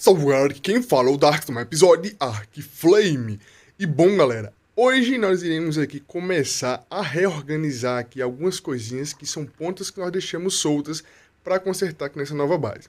Salve galera, aqui quem fala é o Dark, mais episódio de Ark Flame. E bom galera, hoje nós iremos aqui começar a reorganizar aqui algumas coisinhas que são pontas que nós deixamos soltas para consertar aqui nessa nova base.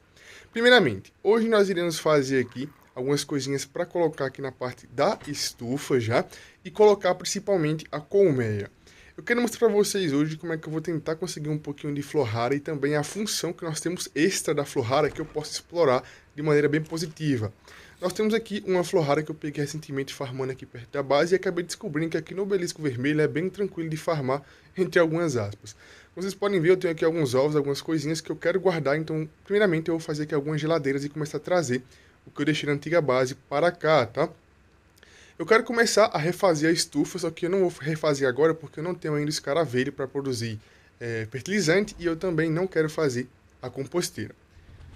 Primeiramente, hoje nós iremos fazer aqui algumas coisinhas para colocar aqui na parte da estufa já e colocar principalmente a colmeia. Eu quero mostrar para vocês hoje como é que eu vou tentar conseguir um pouquinho de flor rara e também a função que nós temos extra da flor rara que eu posso explorar de maneira bem positiva. Nós temos aqui uma flor rara que eu peguei recentemente farmando aqui perto da base e acabei descobrindo que aqui no Obelisco Vermelho é bem tranquilo de farmar, entre algumas aspas. Vocês podem ver, eu tenho aqui alguns ovos, algumas coisinhas que eu quero guardar, então primeiramente eu vou fazer aqui algumas geladeiras e começar a trazer o que eu deixei na antiga base para cá, tá? Eu quero começar a refazer a estufa, só que eu não vou refazer agora porque eu não tenho ainda escaravelho para produzir fertilizante e eu também não quero fazer a composteira.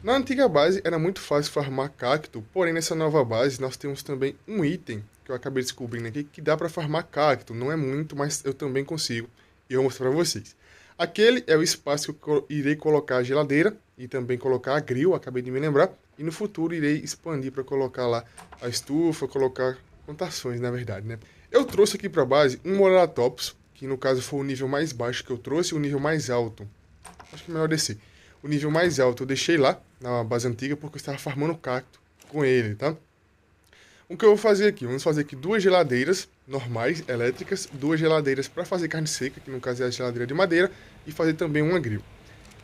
Na antiga base era muito fácil farmar cacto, porém nessa nova base nós temos também um item que eu acabei descobrindo aqui que dá para farmar cacto. Não é muito, mas eu também consigo e eu vou mostrar para vocês. Aquele é o espaço que eu irei colocar a geladeira e também colocar a grill, acabei de me lembrar. E no futuro irei expandir para colocar lá a estufa, colocar plantações, na verdade, né? Eu trouxe aqui para a base um Moratopus, que no caso foi o nível mais baixo que eu trouxe, o nível mais alto. Acho que é melhor descer. O nível mais alto eu deixei lá, na base antiga, porque eu estava farmando cacto com ele, tá? O que eu vou fazer aqui? Vamos fazer aqui duas geladeiras normais, elétricas, duas geladeiras para fazer carne seca, que no caso é a geladeira de madeira, e fazer também uma grill.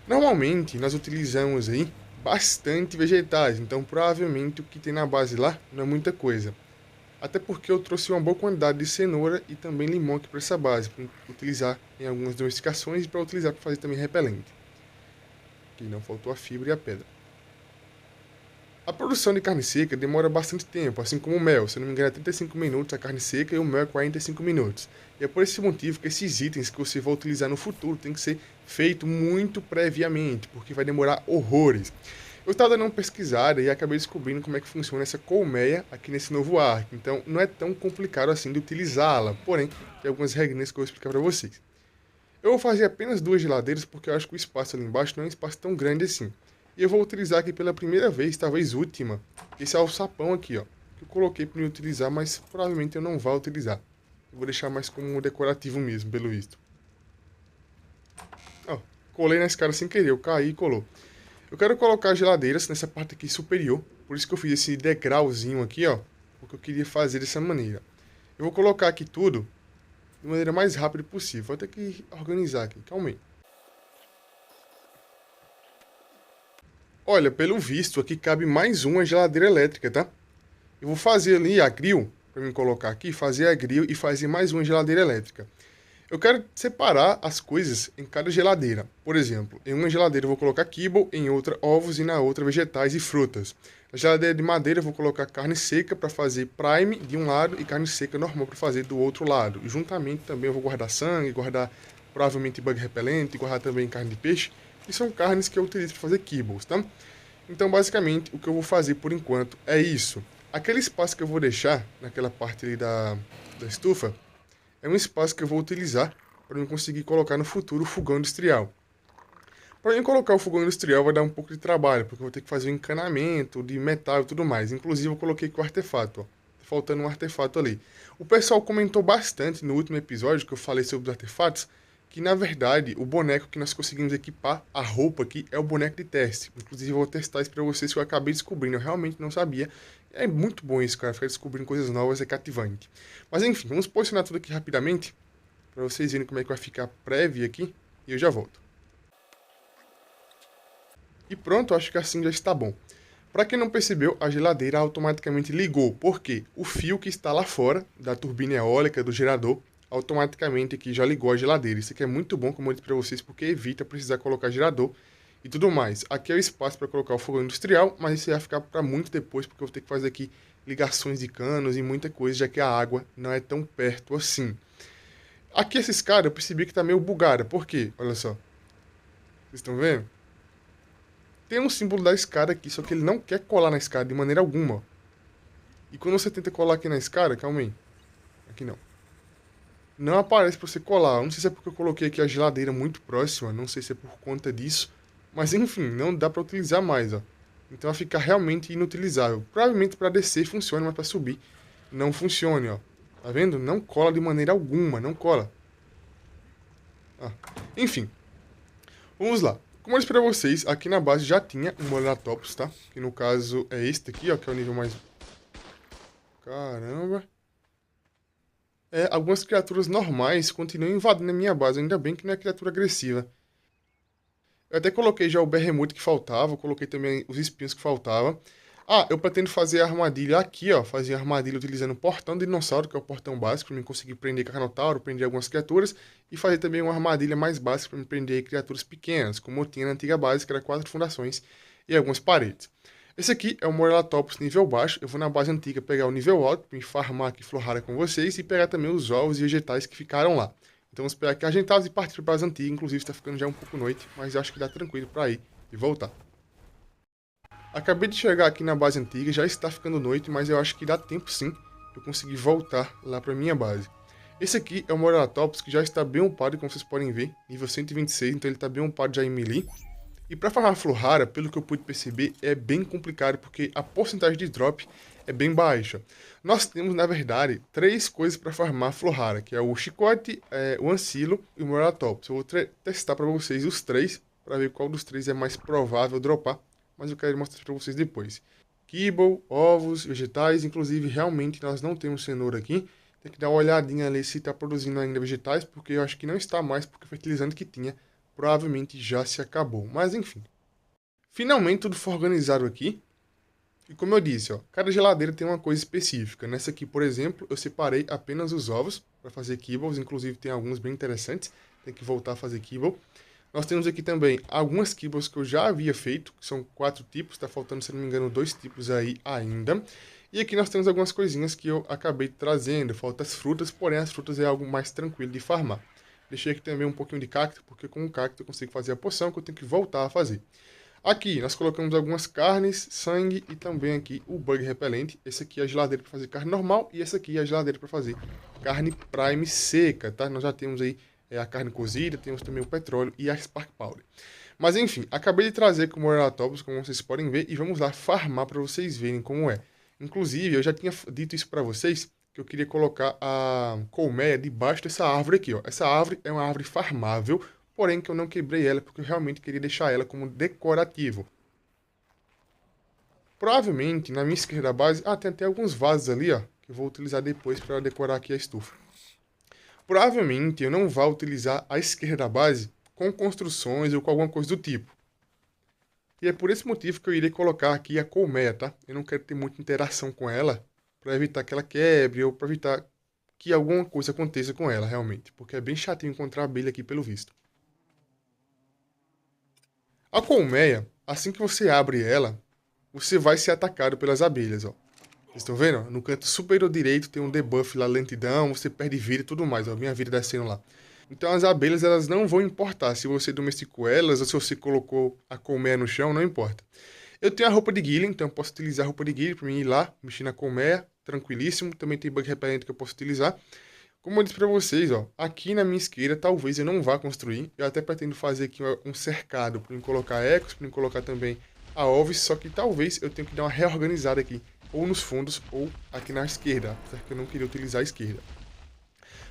Normalmente, nós utilizamos aí bastante vegetais, então provavelmente o que tem na base lá não é muita coisa. Até porque eu trouxe uma boa quantidade de cenoura e também limão aqui para essa base, para utilizar em algumas domesticações e para utilizar para fazer também repelente. Aqui não faltou a fibra e a pedra. A produção de carne seca demora bastante tempo, assim como o mel. Se não me engano é 35 minutos a carne seca e o mel é 45 minutos. E é por esse motivo que esses itens que você vai utilizar no futuro tem que ser feito muito previamente, porque vai demorar horrores. Eu estava dando uma pesquisada e acabei descobrindo como é que funciona essa colmeia aqui nesse novo Ark. Então não é tão complicado assim de utilizá-la, porém tem algumas regrinhas que eu vou explicar para vocês. Eu vou fazer apenas duas geladeiras porque eu acho que o espaço ali embaixo não é um espaço tão grande assim. E eu vou utilizar aqui pela primeira vez, talvez última, esse alçapão aqui, ó. Que eu coloquei para me utilizar, mas provavelmente eu não vou utilizar. Eu vou deixar mais como um decorativo mesmo, pelo visto. Ó, colei na escada sem querer, eu caí e colou. Eu quero colocar geladeiras nessa parte aqui superior, por isso que eu fiz esse degrauzinho aqui, ó, porque eu queria fazer dessa maneira. Eu vou colocar aqui tudo de maneira mais rápida possível, vou ter que organizar aqui, calma aí. Olha, pelo visto aqui cabe mais uma geladeira elétrica, tá? Eu vou fazer ali a grill, para me colocar aqui, fazer a grill e fazer mais uma geladeira elétrica. Eu quero separar as coisas em cada geladeira. Por exemplo, em uma geladeira eu vou colocar kibble, em outra ovos e na outra vegetais e frutas. Na geladeira de madeira eu vou colocar carne seca para fazer prime de um lado e carne seca normal para fazer do outro lado. E juntamente também eu vou guardar sangue, guardar provavelmente bug repelente, guardar também carne de peixe. E são carnes que eu utilizo para fazer kibbles, tá? Então basicamente o que eu vou fazer por enquanto é isso. Aquele espaço que eu vou deixar naquela parte ali da estufa é um espaço que eu vou utilizar para eu conseguir colocar no futuro o fogão industrial. Para eu colocar o fogão industrial vai dar um pouco de trabalho, porque eu vou ter que fazer um encanamento de metal e tudo mais. Inclusive eu coloquei com o artefato, ó. Tá faltando um artefato ali. O pessoal comentou bastante no último episódio que eu falei sobre os artefatos, que na verdade o boneco que nós conseguimos equipar, a roupa aqui, é o boneco de teste. Inclusive eu vou testar isso para vocês que eu acabei descobrindo, eu realmente não sabia. É muito bom isso, cara, ficar descobrindo coisas novas é cativante. Mas enfim, vamos posicionar tudo aqui rapidamente, para vocês verem como é que vai ficar prévio aqui, e eu já volto. E pronto, acho que assim já está bom. Para quem não percebeu, a geladeira automaticamente ligou, porque o fio que está lá fora, da turbina eólica, do gerador, automaticamente aqui já ligou a geladeira. Isso aqui é muito bom, como eu disse para vocês, porque evita precisar colocar gerador e tudo mais. Aqui é o espaço para colocar o fogão industrial, mas isso vai ficar para muito depois, porque eu vou ter que fazer aqui ligações de canos e muita coisa, já que a água não é tão perto assim. Aqui essa escada eu percebi que está meio bugada. Por quê? Olha só. Vocês estão vendo? Tem um símbolo da escada aqui, só que ele não quer colar na escada de maneira alguma. E quando você tenta colar aqui na escada, calma aí. Aqui não. Não aparece para você colar. Eu não sei se é porque eu coloquei aqui a geladeira muito próxima, não sei se é por conta disso. Mas enfim, não dá para utilizar mais, ó. Então vai ficar realmente inutilizável. Provavelmente para descer funciona, mas para subir não funcione, ó. Tá vendo? Não cola de maneira alguma, não cola. Ah. Enfim, vamos lá. Como eu disse pra vocês, aqui na base já tinha um Morelatopus, tá? Que no caso é este aqui, ó, que é o nível mais... Caramba. Algumas criaturas normais continuam invadindo a minha base, ainda bem que não é criatura agressiva. Eu até coloquei já o Behemoth que faltava, coloquei também os espinhos que faltavam. Ah, eu pretendo fazer a armadilha aqui, ó. Fazer a armadilha utilizando o portão do dinossauro, que é o portão básico, para mim conseguir prender Carnotauro, prender algumas criaturas. E fazer também uma armadilha mais básica para me prender criaturas pequenas, como eu tinha na antiga base, que era 4 fundações e algumas paredes. Esse aqui é o Morelatopus nível baixo. Eu vou na base antiga pegar o nível alto, para me farmar aqui Florara com vocês e pegar também os ovos e vegetais que ficaram lá. Então vamos pegar aqui ajeitados e partir para a base antiga. Inclusive está ficando já um pouco noite, mas eu acho que dá tranquilo para ir e voltar. Acabei de chegar aqui na base antiga, já está ficando noite, mas eu acho que dá tempo sim de eu conseguir voltar lá para minha base. Esse aqui é o Morelatopus, que já está bem upado, como vocês podem ver, nível 126, então ele está bem upado já em melee. E para farmar Florara, pelo que eu pude perceber, é bem complicado, porque a porcentagem de drop é bem baixa. Nós temos, na verdade, 3 coisas para farmar Florara, que é o Chicote, o Ancilo e o Morelatopus. Eu vou testar para vocês os 3, para ver qual dos 3 é mais provável dropar, mas eu quero mostrar para vocês depois. Kibble, ovos, vegetais, inclusive realmente nós não temos cenoura aqui. Tem que dar uma olhadinha ali se está produzindo ainda vegetais, porque eu acho que não está mais, porque o fertilizante que tinha provavelmente já se acabou. Mas enfim. Finalmente tudo foi organizado aqui. E como eu disse, ó, cada geladeira tem uma coisa específica. Nessa aqui, por exemplo, eu separei apenas os ovos para fazer kibbles. Inclusive tem alguns bem interessantes. Tem que voltar a fazer kibble. Nós temos aqui também algumas kibbles que eu já havia feito, que são 4 tipos, está faltando, se não me engano, 2 tipos aí ainda. E aqui nós temos algumas coisinhas que eu acabei trazendo, faltam as frutas, porém as frutas é algo mais tranquilo de farmar. Deixei aqui também um pouquinho de cacto, porque com o cacto eu consigo fazer a poção que eu tenho que voltar a fazer. Aqui nós colocamos algumas carnes, sangue e também aqui o bug repelente. Esse aqui é a geladeira para fazer carne normal e esse aqui é a geladeira para fazer carne prime seca, tá? Nós já temos aí a carne cozida, temos também o petróleo e a Spark Powder. Mas enfim, acabei de trazer com o Morelatopus, como vocês podem ver, e vamos lá farmar para vocês verem como é. Inclusive, eu já tinha dito isso para vocês, que eu queria colocar a colmeia debaixo dessa árvore aqui, ó. Essa árvore é uma árvore farmável, porém que eu não quebrei ela, porque eu realmente queria deixar ela como decorativo. Provavelmente, na minha esquerda da base, tem até alguns vasos ali, ó, que eu vou utilizar depois para decorar aqui a estufa. Provavelmente eu não vou utilizar a esquerda da base com construções ou com alguma coisa do tipo. E é por esse motivo que eu irei colocar aqui a colmeia, tá? Eu não quero ter muita interação com ela, para evitar que ela quebre ou para evitar que alguma coisa aconteça com ela, realmente. Porque é bem chatinho encontrar abelha aqui, pelo visto. A colmeia, assim que você abre ela, você vai ser atacado pelas abelhas, ó. Vocês estão vendo? No canto superior direito tem um debuff lá, lentidão, você perde vida e tudo mais, ó, minha vida descendo lá. Então as abelhas, elas não vão importar se você domesticou elas ou se você colocou a colmeia no chão, não importa. Eu tenho a roupa de guilherme, então eu posso utilizar a roupa de guilherme para mim ir lá, mexer na colmeia, tranquilíssimo. Também tem bug repelente que eu posso utilizar. Como eu disse para vocês, ó, aqui na minha esquerda talvez eu não vá construir. Eu até pretendo fazer aqui um cercado para mim colocar ecos, para mim colocar também a ovis, só que talvez eu tenha que dar uma reorganizada aqui, ou nos fundos ou aqui na esquerda, apesar que eu não queria utilizar a esquerda.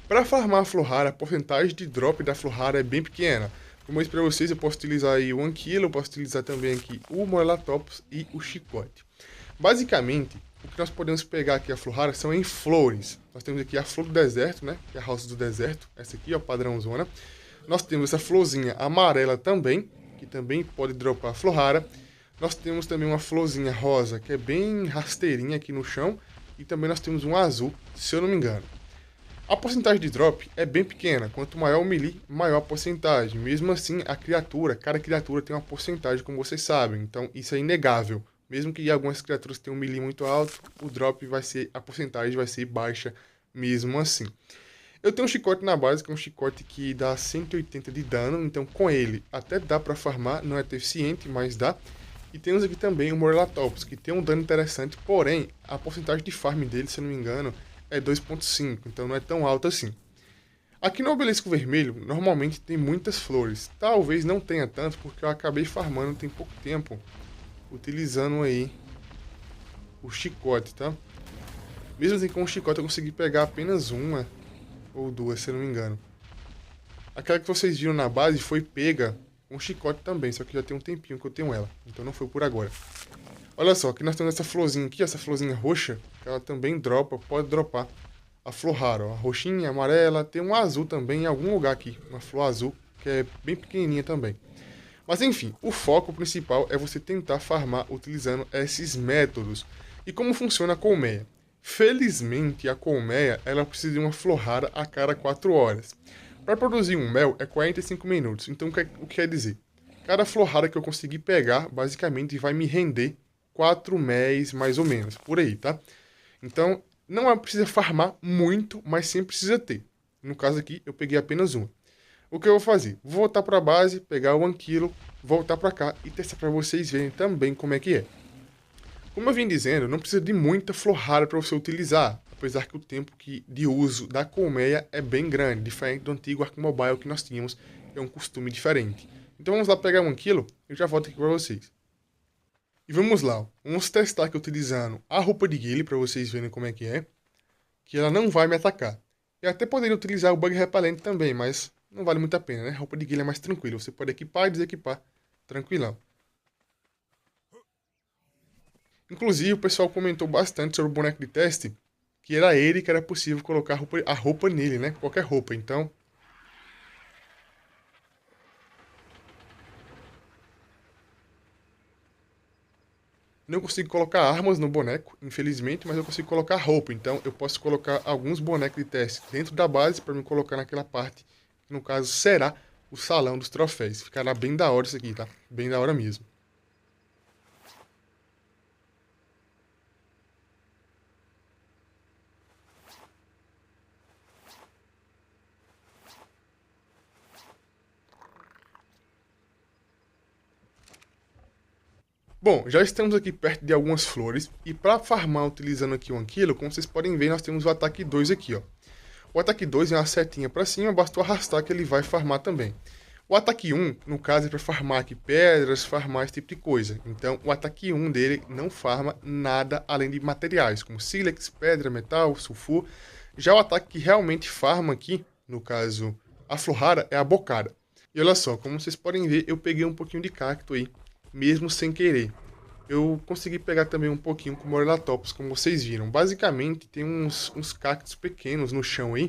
Para farmar a Florara, a porcentagem de drop da Florara é bem pequena. Como eu disse para vocês, eu posso utilizar aí o Anquilo, eu posso utilizar também aqui o Morelatopus e o Chicote. Basicamente, o que nós podemos pegar aqui a Florara são em flores. Nós temos aqui a flor do deserto, né? Que é a rosa do deserto. Essa aqui, ó, padrão zona. Nós temos essa florzinha amarela também, que também pode dropar a Florara. Nós temos também uma florzinha rosa, que é bem rasteirinha aqui no chão. E também nós temos um azul, se eu não me engano. A porcentagem de drop é bem pequena, quanto maior o melee, maior a porcentagem. Mesmo assim, cada criatura tem uma porcentagem, como vocês sabem, então isso é inegável. Mesmo que algumas criaturas tenham um melee muito alto, o drop vai ser, a porcentagem vai ser baixa mesmo assim. Eu tenho um chicote na base, que é um chicote que dá 180 de dano, então com ele até dá para farmar, não é tão eficiente, mas dá. E temos aqui também o Morelatopus, que tem um dano interessante, porém, a porcentagem de farm dele, se eu não me engano, é 2.5, então não é tão alto assim. Aqui no obelisco vermelho, normalmente tem muitas flores. Talvez não tenha tanto, porque eu acabei farmando tem pouco tempo utilizando aí o chicote, tá? Mesmo assim, com o chicote eu consegui pegar apenas uma ou duas, se eu não me engano. Aquela que vocês viram na base foi pega com chicote também, só que já tem um tempinho que eu tenho ela, então não foi por agora. Olha só, aqui nós temos essa florzinha aqui, essa florzinha roxa, que ela também dropa, pode dropar a flor rara, ó, a roxinha, a amarela, tem um azul também em algum lugar aqui, uma flor azul, que é bem pequenininha também. Mas enfim, o foco principal é você tentar farmar utilizando esses métodos. E como funciona a colmeia? Felizmente, a colmeia ela precisa de uma flor rara a cada 4 horas. Para produzir um mel é 45 minutos, então o que quer dizer? Cada flor rara que eu conseguir pegar, basicamente vai me render 4 méis mais ou menos, por aí, tá? Então, não precisa farmar muito, mas sempre precisa ter. No caso aqui, eu peguei apenas uma. O que eu vou fazer? Vou voltar para a base, pegar o 1 kg, voltar para cá e testar para vocês verem também como é que é. Como eu vim dizendo, não precisa de muita flor rara para você utilizar, apesar que o tempo de uso da colmeia é bem grande, diferente do antigo Ark Mobile que nós tínhamos, é um costume diferente. Então vamos lá pegar 1 kg e eu já volto aqui para vocês. E vamos lá, ó. Vamos testar aqui utilizando a roupa de guile para vocês verem como é, que ela não vai me atacar. Eu até poderia utilizar o bug repelente também, mas não vale muito a pena, né? A roupa de guile é mais tranquila, você pode equipar e desequipar tranquilão. Inclusive, o pessoal comentou bastante sobre o boneco de teste, que era ele que era possível colocar a roupa nele, né? Qualquer roupa, então... Não consigo colocar armas no boneco, infelizmente, mas eu consigo colocar roupa. Então, eu posso colocar alguns bonecos de teste dentro da base para me colocar naquela parte, que no caso será o salão dos troféus. Ficará bem da hora isso aqui, tá? Bem da hora mesmo. Bom, já estamos aqui perto de algumas flores, e para farmar utilizando aqui o 1 kg, como vocês podem ver, nós temos o ataque 2 aqui, ó. O ataque 2 é uma setinha para cima, basta arrastar que ele vai farmar também. O ataque 1, no caso, é para farmar aqui pedras, farmar esse tipo de coisa. Então, o ataque 1 dele não farma nada além de materiais, como sílex, pedra, metal, sulfur. Já o ataque que realmente farma aqui, no caso, a flor rara, é a bocada. E olha só, como vocês podem ver, eu peguei um pouquinho de cacto aí, mesmo sem querer. Eu consegui pegar também um pouquinho com Morelatopus, como vocês viram. Basicamente, tem uns cactos pequenos no chão aí,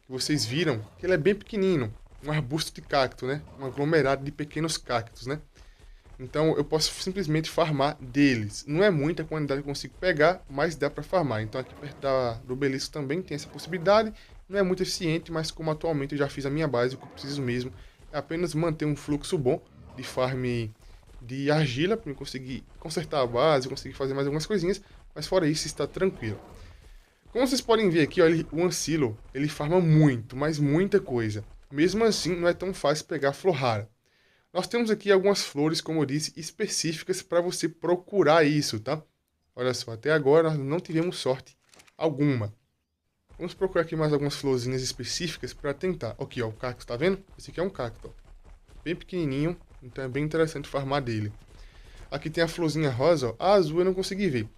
que vocês viram, que ele é bem pequenino. Um arbusto de cacto, né? Um aglomerado de pequenos cactos, né? Então, eu posso simplesmente farmar deles. Não é muita quantidade que eu consigo pegar, mas dá para farmar. Então, aqui perto do obelisco também tem essa possibilidade. Não é muito eficiente, mas como atualmente eu já fiz a minha base, o que eu preciso mesmo é apenas manter um fluxo bom de farm de argila para eu conseguir consertar a base, conseguir fazer mais algumas coisinhas, mas fora isso está tranquilo. Como vocês podem ver aqui, ó, o Ancilo, ele farma muito, mas muita coisa. Mesmo assim, não é tão fácil pegar flor rara. Nós temos aqui algumas flores, como eu disse, específicas para você procurar isso, tá? Olha só, até agora nós não tivemos sorte alguma. Vamos procurar aqui mais algumas florzinhas específicas para tentar. Aqui, ó, o cacto, tá vendo? Esse aqui é um cacto, ó. Bem pequenininho, então é bem interessante farmar dele. Aqui tem a florzinha rosa, ó. A azul eu não consegui ver.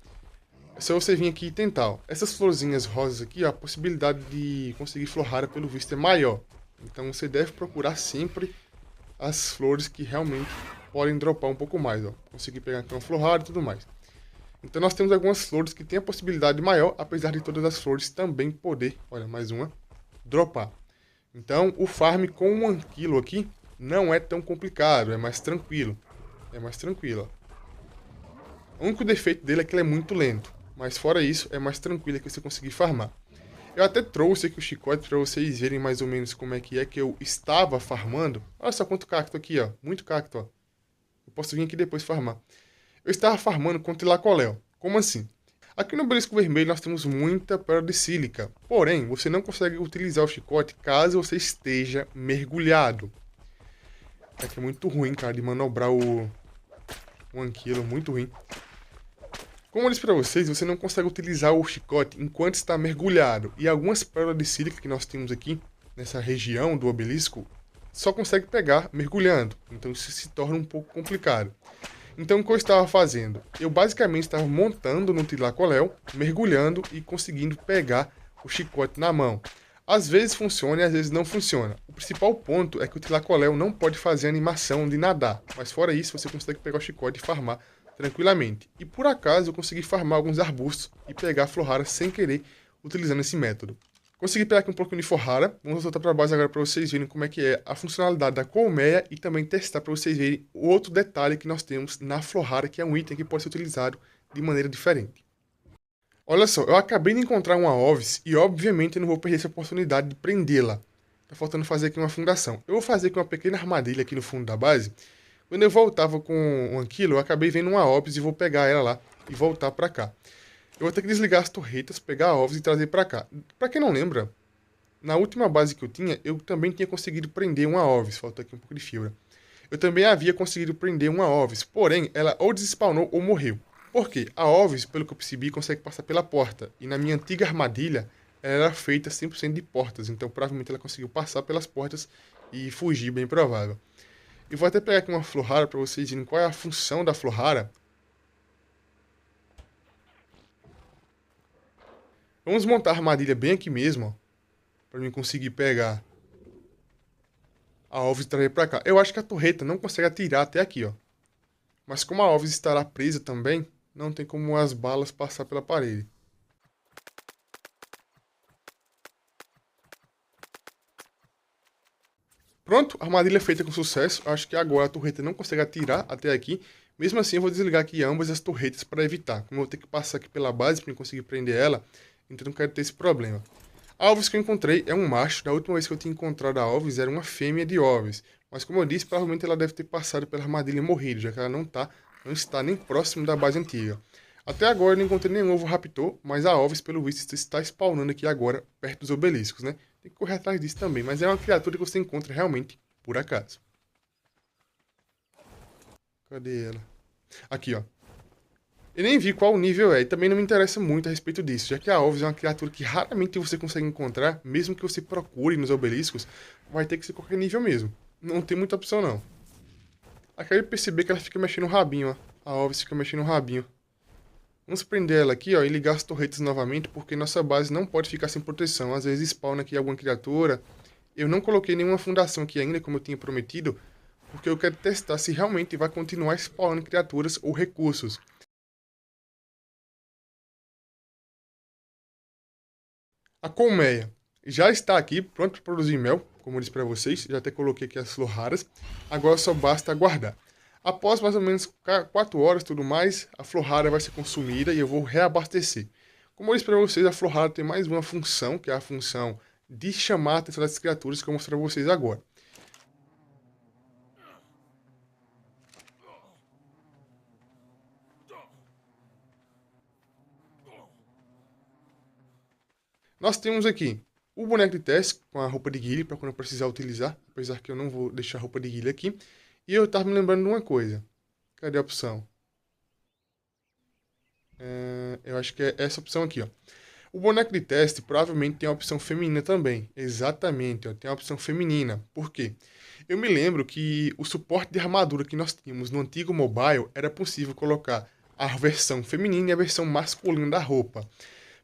É só você vir aqui e tentar, ó. Essas florzinhas rosas aqui, ó, a possibilidade de conseguir flor rara pelo visto é maior. Então você deve procurar sempre as flores que realmente podem dropar um pouco mais, ó. Conseguir pegar aqui uma flor rara e tudo mais. Então nós temos algumas flores que têm a possibilidade maior, apesar de todas as flores também poder, olha, mais uma, dropar. Então o farm com 1 kg aqui não é tão complicado, é mais tranquilo. É mais tranquilo, ó. O único defeito dele é que ele é muito lento, mas fora isso, é mais tranquilo que você conseguir farmar. Eu até trouxe aqui o chicote para vocês verem mais ou menos como é que eu estava farmando. Olha só quanto cacto aqui, ó. Muito cacto, ó. Eu posso vir aqui depois farmar. Eu estava farmando com Tilacoléu. Como assim? Aqui no Obelisco Vermelho nós temos muita pérola de sílica. Porém, você não consegue utilizar o chicote caso você esteja mergulhado. É que é muito ruim, cara, de manobrar o 1 kg. Muito ruim. Como eu disse para vocês, você não consegue utilizar o chicote enquanto está mergulhado. E algumas pérolas de sílica que nós temos aqui, nessa região do obelisco, só consegue pegar mergulhando. Então isso se torna um pouco complicado. Então, o que eu estava fazendo? Eu basicamente estava montando no Tlacoléu, mergulhando e conseguindo pegar o chicote na mão. Às vezes funciona e às vezes não funciona. O principal ponto é que o Tlacoléu não pode fazer animação de nadar, mas fora isso você consegue pegar o chicote e farmar tranquilamente. E por acaso eu consegui farmar alguns arbustos e pegar a Florara sem querer utilizando esse método. Consegui pegar aqui um pouquinho de Florara. Vamos voltar para a base agora para vocês verem como é que é a funcionalidade da colmeia e também testar para vocês verem o outro detalhe que nós temos na Florara, que é um item que pode ser utilizado de maneira diferente. Olha só, eu acabei de encontrar uma Ovis e obviamente eu não vou perder essa oportunidade de prendê-la. Tá faltando fazer aqui uma fundação. Eu vou fazer aqui uma pequena armadilha aqui no fundo da base. Quando eu voltava com um Anquilo, eu acabei vendo uma Ovis e vou pegar ela lá e voltar para cá. Eu vou ter que desligar as torretas, pegar a Ovis e trazer para cá. Para quem não lembra, na última base que eu também tinha conseguido prender uma Ovis. Falta aqui um pouco de fibra. Eu também havia conseguido prender uma Ovis, porém ela ou despawnou ou morreu. Por quê? A Ovis, pelo que eu percebi, consegue passar pela porta. E na minha antiga armadilha, ela era feita 100% de portas. Então provavelmente ela conseguiu passar pelas portas e fugir, bem provável. Eu vou até pegar aqui uma Florara para vocês verem qual é a função da Florara. Vamos montar a armadilha bem aqui mesmo, para mim conseguir pegar a Ovis e trazer para cá. Eu acho que a torreta não consegue atirar até aqui, ó. Mas como a Ovis estará presa também, não tem como as balas passar pela parede. Pronto, armadilha feita com sucesso. Acho que agora a torreta não consegue atirar até aqui. Mesmo assim, eu vou desligar aqui ambas as torretas para evitar. Como eu vou ter que passar aqui pela base para conseguir prender ela, então não quero ter esse problema. A Ovis que eu encontrei é um macho. Da última vez que eu tinha encontrado a Ovis era uma fêmea de Ovis. Mas como eu disse, provavelmente ela deve ter passado pela armadilha e morrido, já que ela não está nem próximo da base antiga. Até agora eu não encontrei nenhum ovo raptor, mas a Ovis, pelo visto, está spawnando aqui agora, perto dos obeliscos, né? Tem que correr atrás disso também, mas é uma criatura que você encontra realmente por acaso. Cadê ela? Aqui, ó. Eu nem vi qual nível é, e também não me interessa muito a respeito disso, já que a Ovis é uma criatura que raramente você consegue encontrar, mesmo que você procure nos obeliscos, vai ter que ser qualquer nível mesmo. Não tem muita opção, não. Acabei de perceber que ela fica mexendo o rabinho, ó. A Ovis fica mexendo o rabinho. Vamos prender ela aqui, ó, e ligar as torretas novamente, porque nossa base não pode ficar sem proteção. Às vezes spawna aqui alguma criatura. Eu não coloquei nenhuma fundação aqui ainda, como eu tinha prometido, porque eu quero testar se realmente vai continuar spawnando criaturas ou recursos. A colmeia já está aqui, pronto para produzir mel, como eu disse para vocês. Já até coloquei aqui as flores raras. Agora só basta aguardar. Após mais ou menos 4 horas e tudo mais, a flor rara vai ser consumida e eu vou reabastecer. Como eu disse para vocês, a flor rara tem mais uma função, que é a função de chamar a atenção das criaturas que eu vou mostrar para vocês agora. Nós temos aqui o boneco de teste com a roupa de guilha, para quando eu precisar utilizar, apesar que eu não vou deixar a roupa de guilha aqui. E eu estava me lembrando de uma coisa. Cadê a opção? Eu acho que é essa opção aqui, ó. O boneco de teste provavelmente tem a opção feminina também. Exatamente, ó, tem a opção feminina. Por quê? Eu me lembro que o suporte de armadura que nós tínhamos no antigo mobile era possível colocar a versão feminina e a versão masculina da roupa.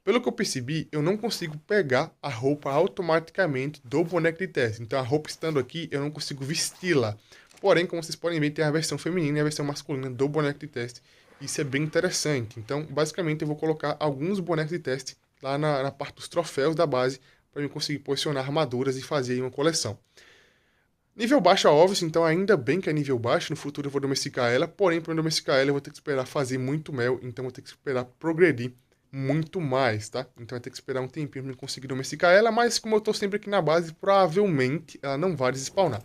Pelo que eu percebi, eu não consigo pegar a roupa automaticamente do boneco de teste. Então a roupa estando aqui, eu não consigo vesti-la. Porém, como vocês podem ver, tem a versão feminina e a versão masculina do boneco de teste. Isso é bem interessante. Então, basicamente, eu vou colocar alguns bonecos de teste lá na parte dos troféus da base para eu conseguir posicionar armaduras e fazer aí uma coleção. Nível baixo a Ovis, então ainda bem que é nível baixo. No futuro eu vou domesticar ela. Porém, para domesticar ela, eu vou ter que esperar fazer muito mel. Então, eu vou ter que esperar progredir muito mais, tá? Então vai ter que esperar um tempinho pra eu conseguir domesticar ela, mas como eu tô sempre aqui na base, provavelmente ela não vai despawnar.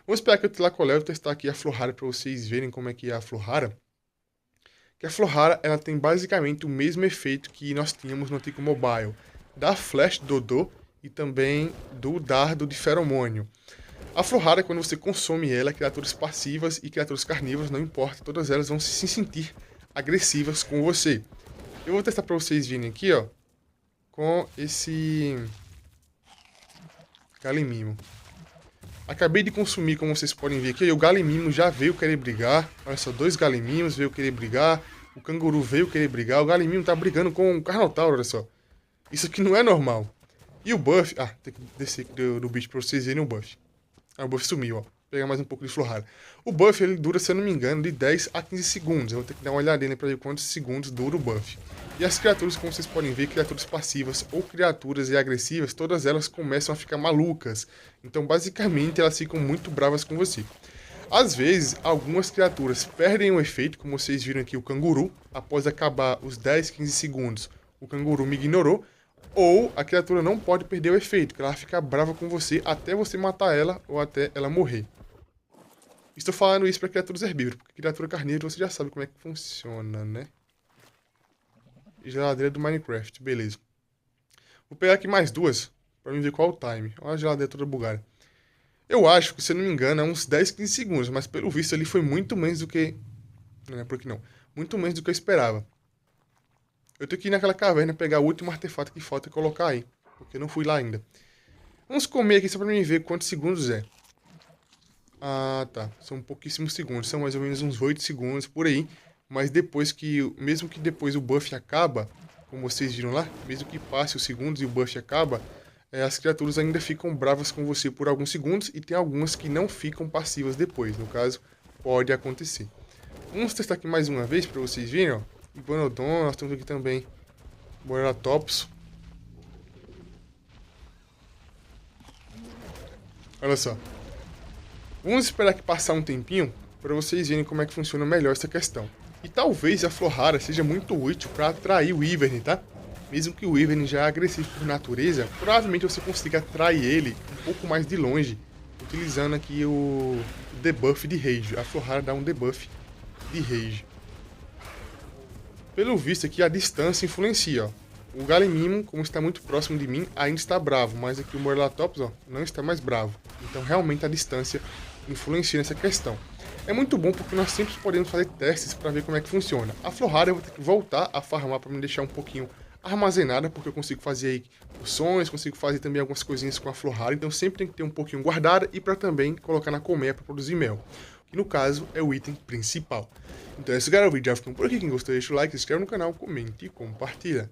Vamos esperar que eu Tlacoléu testar aqui a flor rara pra vocês verem como é que é a flor rara. Que a flor rara, ela tem basicamente o mesmo efeito que nós tínhamos no antigo mobile, da flash Dodô e também do dardo de feromônio. A flor rara, quando você consome ela, criaturas passivas e criaturas carnívoras, não importa, todas elas vão se sentir agressivas com você. Eu vou testar pra vocês virem aqui, ó, com esse Calimimo. Acabei de consumir, como vocês podem ver aqui, o Galimimo já veio querer brigar. Olha só, 2 Galimimos veio querer brigar. O Canguru veio querer brigar. O Galimimo tá brigando com o Carnotauro, olha só. Isso aqui não é normal. E o buff... Ah, tem que descer aqui do bicho pra vocês verem o buff. Ah, o buff sumiu, ó. Vou pegar mais um pouco de Florhara. O buff, ele dura, se eu não me engano, de 10 a 15 segundos. Eu vou ter que dar uma olhadinha pra ver quantos segundos dura o buff. E as criaturas, como vocês podem ver, criaturas passivas ou criaturas agressivas, todas elas começam a ficar malucas. Então, basicamente, elas ficam muito bravas com você. Às vezes, algumas criaturas perdem o efeito, como vocês viram aqui o Canguru. Após acabar os 10, 15 segundos, o Canguru me ignorou. Ou a criatura não pode perder o efeito, que ela fica brava com você até você matar ela ou até ela morrer. Estou falando isso para criaturas herbívoras, porque criatura carnívora você já sabe como é que funciona, né? Geladeira do Minecraft, beleza. Vou pegar aqui mais 2, pra mim ver qual é o time. Olha a geladeira toda bugada. Eu acho que, se eu não me engano, é uns 10, 15 segundos, mas pelo visto ali foi muito menos do que... Não é por aqui não. Muito menos do que eu esperava. Eu tenho que ir naquela caverna pegar o último artefato que falta e colocar aí, porque eu não fui lá ainda. Vamos comer aqui só pra mim ver quantos segundos é. Ah, tá. São pouquíssimos segundos, são mais ou menos uns 8 segundos por aí. Mas depois que, mesmo que depois o buff acaba, como vocês viram lá, mesmo que passe os segundos e o buff acaba, as criaturas ainda ficam bravas com você por alguns segundos e tem algumas que não ficam passivas depois, no caso, pode acontecer. Vamos testar aqui mais uma vez para vocês verem, ó. Iguanodon, nós temos aqui também Boreratopus. Olha só. Vamos esperar que passar um tempinho para vocês verem como é que funciona melhor essa questão. E talvez a Florhara seja muito útil para atrair o Ivern, tá? Mesmo que o Ivern já é agressivo por natureza, provavelmente você consiga atrair ele um pouco mais de longe, utilizando aqui o debuff de Rage. A Florhara dá um debuff de Rage. Pelo visto aqui a distância influencia, ó. O Galimimo, como está muito próximo de mim, ainda está bravo, mas aqui o Boreratopus, ó, não está mais bravo. Então realmente a distância influencia nessa questão. É muito bom porque nós sempre podemos fazer testes para ver como é que funciona. A Florhara eu vou ter que voltar a farmar para me deixar um pouquinho armazenada, porque eu consigo fazer aí poções, consigo fazer também algumas coisinhas com a Florhara, então sempre tem que ter um pouquinho guardada e para também colocar na colmeia para produzir mel, que no caso é o item principal. Então é isso, galera, o vídeo já ficou por aqui. Quem gostou deixa o like, se inscreve no canal, comente e compartilha.